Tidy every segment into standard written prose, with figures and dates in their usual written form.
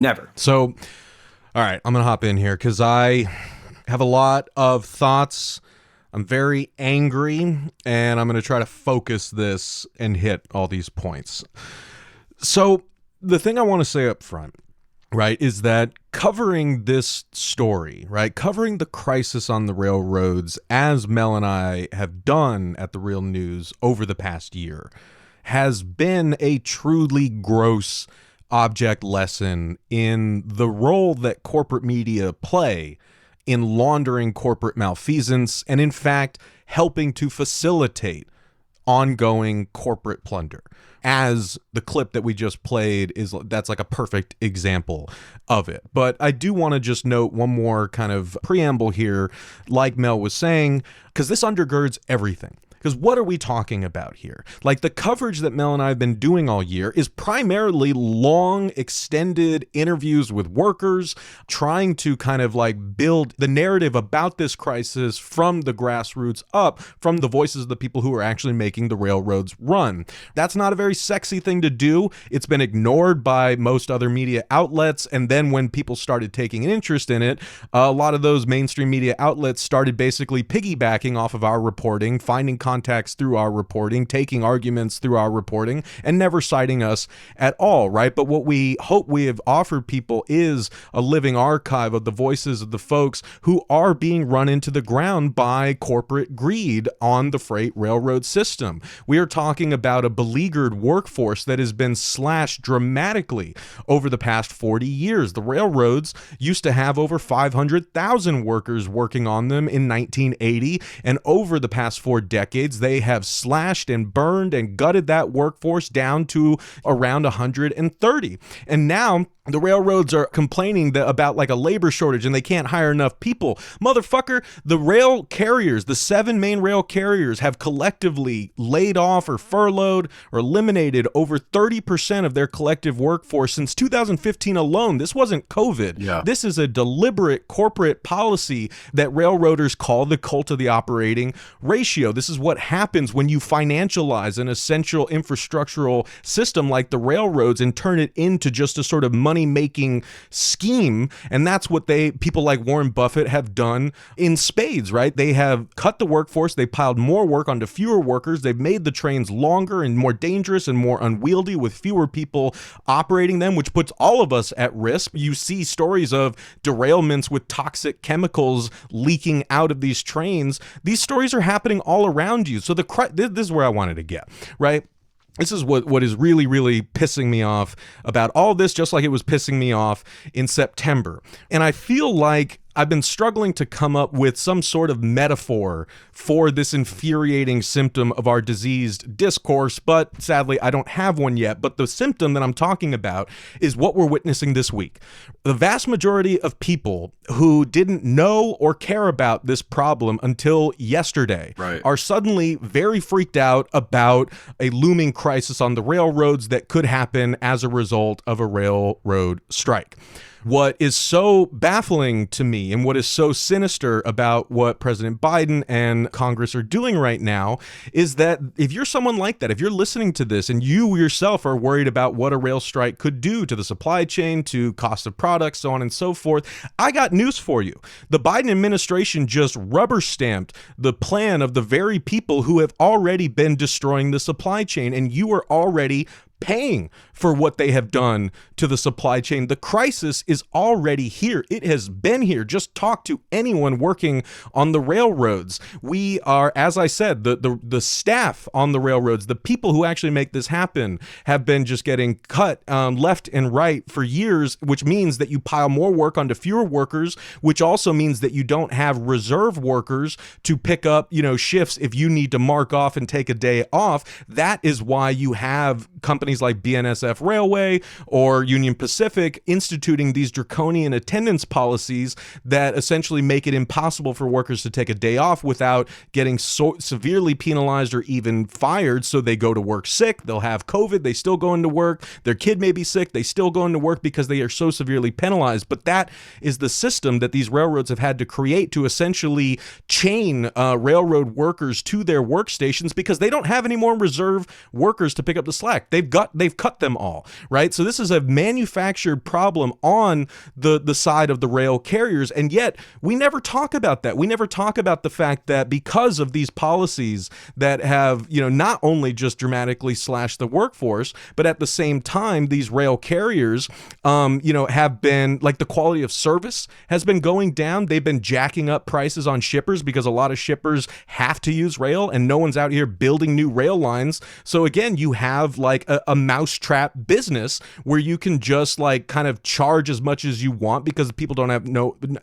Never. So, all right, I'm going to hop in here because I have a lot of thoughts. I'm very angry, and I'm going to try to focus this and hit all these points. So, the thing I want to say up front, right, is that covering this story, right, covering the crisis on the railroads, as Mel and I have done at The Real News over the past year, has been a truly gross object lesson in the role that corporate media play in laundering corporate malfeasance and, in fact, helping to facilitate ongoing corporate plunder. As the clip that we just played that's like a perfect example of it. But I do want to just note one more kind of preamble here, like Mel was saying, because this undergirds everything. Because what are we talking about here? Like, the coverage that Mel and I have been doing all year is primarily long, extended interviews with workers, trying to kind of like build the narrative about this crisis from the grassroots up, from the voices of the people who are actually making the railroads run. That's not a very sexy thing to do. It's been ignored by most other media outlets. And then when people started taking an interest in it, a lot of those mainstream media outlets started basically piggybacking off of our reporting, finding contacts through our reporting, taking arguments through our reporting, and never citing us at all, right? But what we hope we have offered people is a living archive of the voices of the folks who are being run into the ground by corporate greed on the freight railroad system. We are talking about a beleaguered workforce that has been slashed dramatically over the past 40 years. The railroads used to have over 500,000 workers working on them in 1980, and over the past 4 decades, they have slashed and burned and gutted that workforce down to around 130. And now the railroads are complaining about like a labor shortage and they can't hire enough people. Motherfucker, the rail carriers, the 7 main rail carriers, have collectively laid off or furloughed or eliminated over 30% of their collective workforce since 2015 alone. This wasn't COVID. Yeah. This is a deliberate corporate policy that railroaders call the cult of the operating ratio. This is what happens when you financialize an essential infrastructural system like the railroads and turn it into just a sort of money-making scheme. And that's what people like Warren Buffett have done in spades, right? They have cut the workforce. They piled more work onto fewer workers. They've made the trains longer and more dangerous and more unwieldy with fewer people operating them, which puts all of us at risk. You see stories of derailments with toxic chemicals leaking out of these trains. These stories are happening all around you. So this is where I wanted to get, right? This is what is really, really pissing me off about all this, just like it was pissing me off in September. And I feel like I've been struggling to come up with some sort of metaphor for this infuriating symptom of our diseased discourse, but sadly, I don't have one yet. But the symptom that I'm talking about is what we're witnessing this week. The vast majority of people who didn't know or care about this problem until yesterday are suddenly very freaked out about a looming crisis on the railroads that could happen as a result of a railroad strike. What is so baffling to me and what is so sinister about what President Biden and Congress are doing right now is that if you're someone like that, if you're listening to this and you yourself are worried about what a rail strike could do to the supply chain, to cost of products, so on and so forth, I got news for you. The Biden administration just rubber stamped the plan of the very people who have already been destroying the supply chain, and you are already paying for what they have done to the supply chain. The crisis is already here. It has been here. Just talk to anyone working on the railroads. We are, as I said, the staff on the railroads, the people who actually make this happen, have been just getting cut left and right for years, which means that you pile more work onto fewer workers, which also means that you don't have reserve workers to pick up, shifts if you need to mark off and take a day off. That is why you have companies like BNSF Railway or Union Pacific instituting these draconian attendance policies that essentially make it impossible for workers to take a day off without getting so severely penalized or even fired. So they go to work sick, they'll have COVID, they still go into work, their kid may be sick, they still go into work because they are so severely penalized. But that is the system that these railroads have had to create to essentially chain railroad workers to their workstations because they don't have any more reserve workers to pick up the slack. They've they've cut them all, right? So this is a manufactured problem on the side of the rail carriers, and yet we never talk about that. We never talk about the fact that because of these policies that have, not only just dramatically slashed the workforce, but at the same time, these rail carriers, have been, like, the quality of service has been going down. They've been jacking up prices on shippers because a lot of shippers have to use rail and no one's out here building new rail lines. So again, you have like a mousetrap business where you can just like kind of charge as much as you want because people don't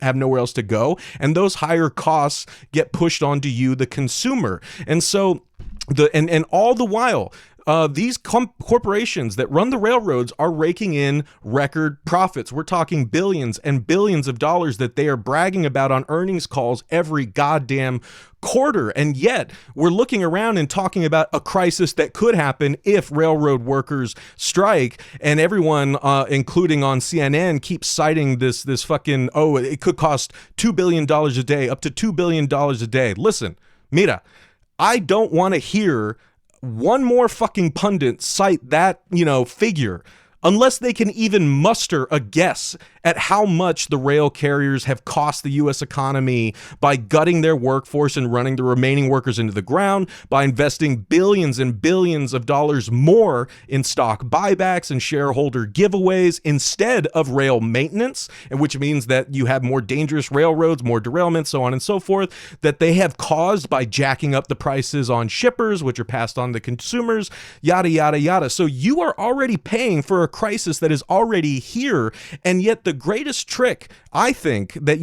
have nowhere else to go. And those higher costs get pushed onto you, the consumer. And so and all the while, these corporations that run the railroads are raking in record profits. We're talking billions and billions of dollars that they are bragging about on earnings calls every goddamn quarter. And yet we're looking around and talking about a crisis that could happen if railroad workers strike. And everyone, including on CNN, keeps citing this fucking, it could cost $2 billion a day, up to $2 billion a day. Listen, mira, I don't want to hear one more fucking pundit cite that, figure, unless they can even muster a guess at how much the rail carriers have cost the U.S. economy by gutting their workforce and running the remaining workers into the ground, by investing billions and billions of dollars more in stock buybacks and shareholder giveaways instead of rail maintenance, and which means that you have more dangerous railroads, more derailments, so on and so forth, that they have caused by jacking up the prices on shippers, which are passed on to consumers, yada, yada, yada. So you are already paying for a crisis that is already here, and yet the greatest trick I think that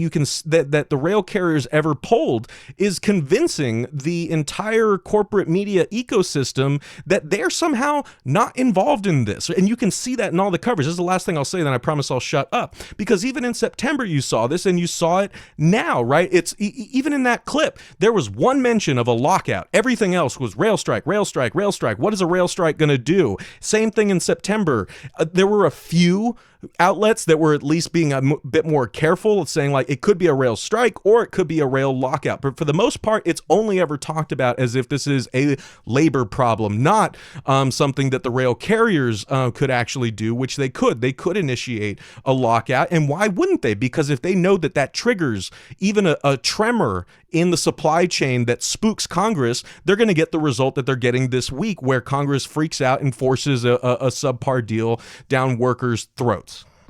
that the rail carriers ever pulled is convincing the entire corporate media ecosystem that they're somehow not involved in this. And you can see that in all the coverage. This is the last thing I'll say, then I promise I'll shut up. Because even in September you saw this, and you saw it now, right? It's even in that clip, there was one mention of a lockout. Everything else was rail strike, rail strike, rail strike. What is a rail strike going to do? Same thing in September. There were a few outlets that were at least being a bit more careful, saying like it could be a rail strike or it could be a rail lockout. But for the most part, it's only ever talked about as if this is a labor problem, not something that the rail carriers could actually do, which they could. They could initiate a lockout. And why wouldn't they? Because if they know that that triggers even a tremor in the supply chain that spooks Congress, they're going to get the result that they're getting this week, where Congress freaks out and forces a subpar deal down workers' throats.